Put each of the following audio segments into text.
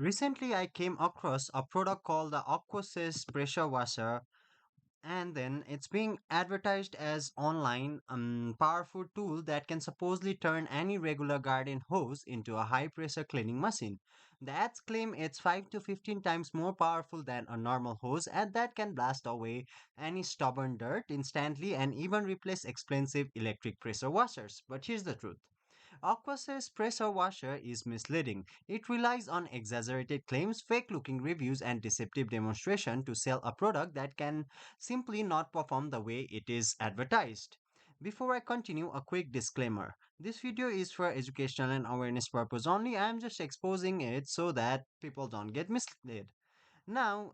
Recently, I came across a product called the AquaSYS Pressure Washer, and then it's being advertised as online powerful tool that can supposedly turn any regular garden hose into a high pressure cleaning machine. The ads claim it's 5 to 15 times more powerful than a normal hose and that can blast away any stubborn dirt instantly and even replace expensive electric pressure washers. But here's the truth. AquaSYS Pressure Washer is misleading. It relies on exaggerated claims, fake looking reviews, and deceptive demonstration to sell a product that can simply not perform the way it is advertised. Before I continue, a quick disclaimer. This video is for educational and awareness purpose only. I am just exposing it so that people don't get misled. Now,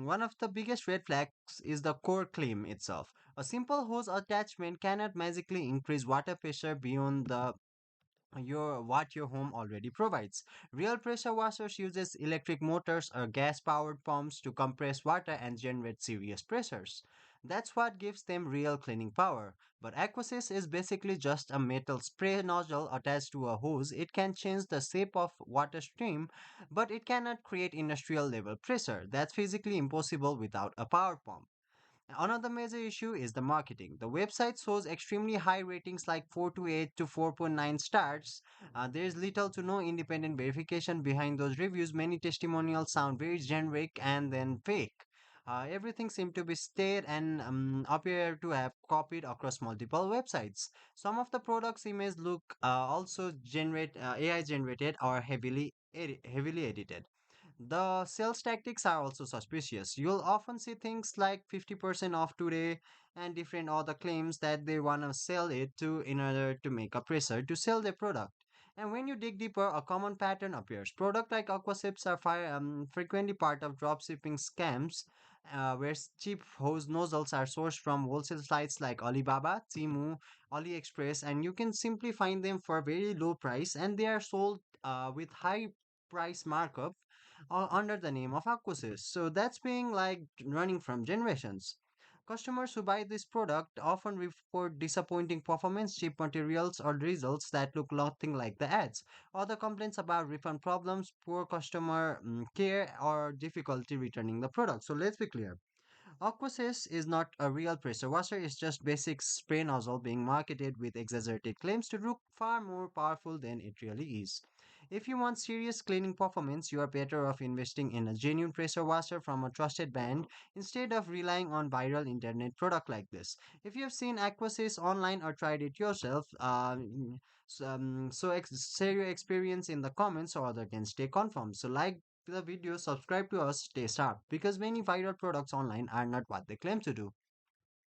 one of the biggest red flags is the core claim itself. A simple hose attachment cannot magically increase water pressure beyond the your home already provides. Real pressure washers uses electric motors or gas powered pumps to compress water and generate serious pressures. That's what gives them real cleaning power. But Aquasys is basically just a metal spray nozzle attached to a hose. It can change the shape of water stream, but it cannot create industrial level pressure. That's physically impossible without a power pump. Another major issue is the marketing. The website shows extremely high ratings like 4 to 8 to 4.9 stars. There is little to no independent verification behind those reviews. Many testimonials sound very generic and then fake. Everything seems to be staged and appear to have copied across multiple websites. Some of the products' images look also AI generated or heavily edited. The sales tactics are also suspicious. You'll often see things like 50% off today and different other claims that they want to sell it to in order to make a pressure to sell their product. And when you dig deeper, a common pattern appears. Products like aquasips are frequently part of dropshipping scams, where cheap hose nozzles are sourced from wholesale sites like Alibaba, Temu, AliExpress, and you can simply find them for a very low price, and they are sold with high price markup under the name of AquaSys. So that's being like running from generations. Customers who buy this product often report disappointing performance, cheap materials, or results that look nothing like the ads. Other complaints about refund problems, poor customer care, or difficulty returning the product. So let's be clear. AquaSys is not a real pressure washer, it's just basic spray nozzle being marketed with exaggerated claims to look far more powerful than it really is. If you want serious cleaning performance, you are better off investing in a genuine pressure washer from a trusted brand instead of relying on viral internet product like this. If you've seen AquaSys online or tried it yourself, share your experience in the comments so others can stay confirmed. So like the video, subscribe to us, stay sharp because many viral products online are not what they claim to do.